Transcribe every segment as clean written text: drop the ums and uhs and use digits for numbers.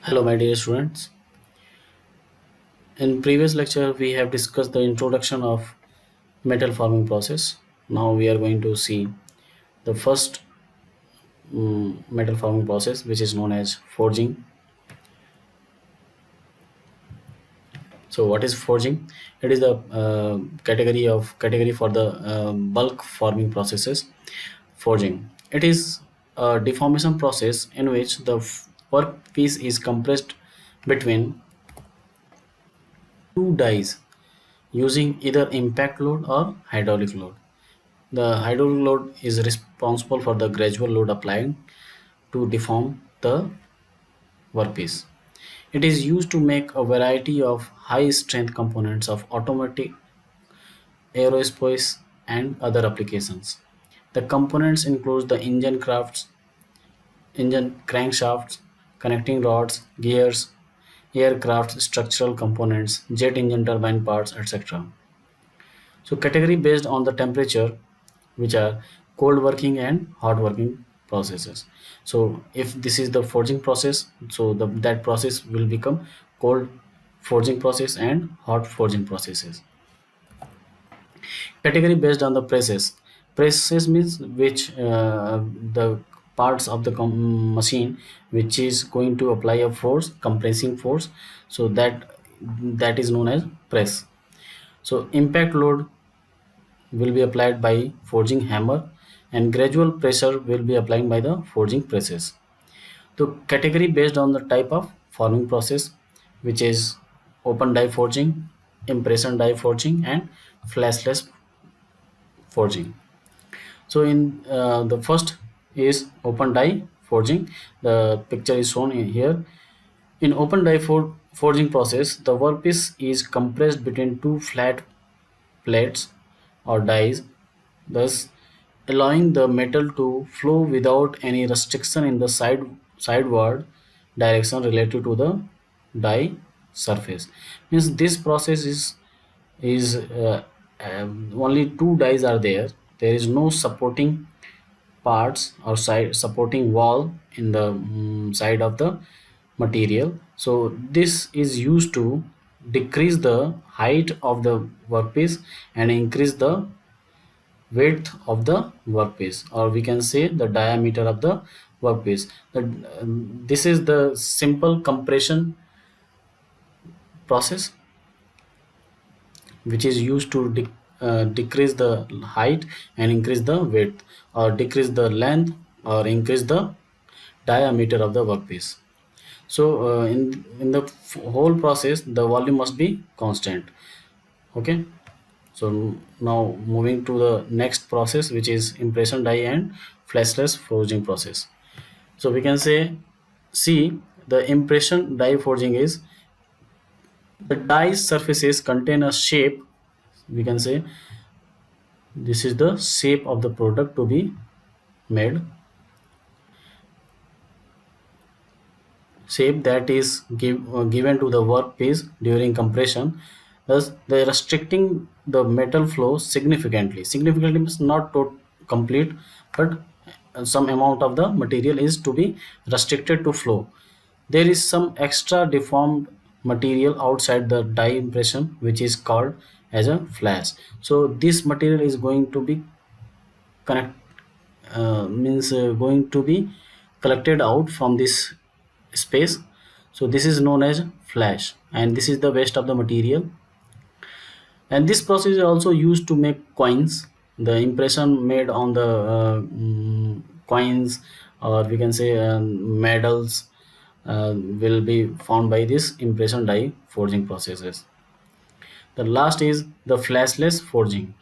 Hello, my dear students. In previous lecture, we have discussed the introduction of metal forming process. Now we are going to see the first metal forming process, which is known as forging. So, what is forging? It is the category for the bulk forming processes. Forging. It is a deformation process in which the workpiece is compressed between two dies using either impact load or hydraulic load. The hydraulic load is responsible for the gradual load applied to deform the workpiece. It is used to make a variety of high strength components of automotive, aerospace, and other applications. The components include the engine crankshafts, connecting rods, gears, aircraft structural components, jet engine turbine parts, etc. So category based on the temperature, which are cold working and hot working processes. So if this is the forging process, so that process will become cold forging process and hot forging processes. Category based on the presses. Presses means which the parts of the machine which is going to apply a force, compressing force. So that is known as press. So impact load will be applied by forging hammer, and gradual pressure will be applied by the forging presses. So category based on the type of forming process, which is open die forging, impression die forging, and flashless forging. So in the first is open die forging. The picture is shown here. In open die forging process, the workpiece is compressed between two flat plates or dies, thus allowing the metal to flow without any restriction in the sideward direction related to the die surface. Means this process is only two dies are there. There is no supporting parts or side supporting wall in the side of the material. So this is used to decrease the height of the workpiece and increase the width of the workpiece, or we can say the diameter of the workpiece. This is the simple compression process which is used to decrease the height and increase the width, or decrease the length or increase the diameter of the workpiece. So in the whole process the volume must be constant. Okay, so now moving to the next process, which is impression die and flashless forging process. So we can say, see, the impression die forging is the die surfaces contain a shape. We can say this is the shape of the product to be made, shape that is given to the workpiece during compression, thus they restricting the metal flow significantly. Significantly means not to complete, but some amount of the material is to be restricted to flow. There is some extra deformed material outside the die impression which is called as a flash. So this material is going to be connect means going to be collected out from this space. So this is known as flash, and this is the waste of the material. And this process is also used to make coins. The impression made on the coins, or we can say medals, will be found by this impression die forging processes. The last is the flashless forging.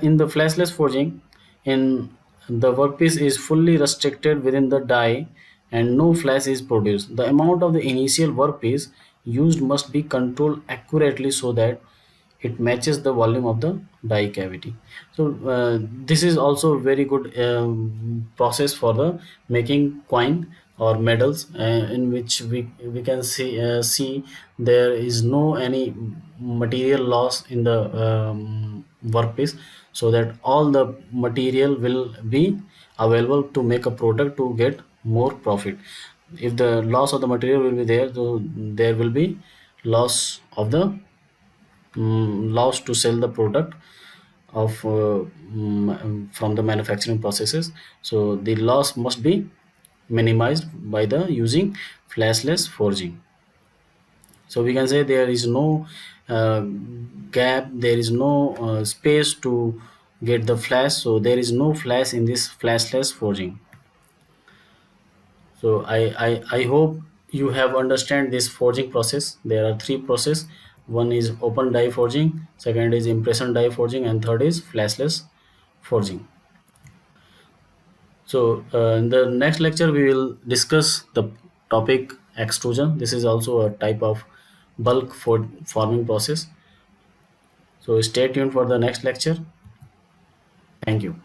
In the flashless forging, in the workpiece is fully restricted within the die and no flash is produced. The amount of the initial workpiece used must be controlled accurately so that it matches the volume of the die cavity. So this is also very good process for the making coin or medals, in which we can see there is no any material loss in the workpiece, so that all the material will be available to make a product to get more profit. If the loss of the material will be there, so there will be loss of the loss to sell the product of from the manufacturing processes. So the loss must be minimized by the using flashless forging. So we can say there is no uh, gap, there is no space to get the flash, so there is no flash in this flashless forging. So I hope you have understand this forging process. There are three process. One is open die forging, second is impression die forging, and third is flashless forging. So in the next lecture we will discuss the topic extrusion. This is also a type of bulk for forming process. So stay tuned for the next lecture. Thank you.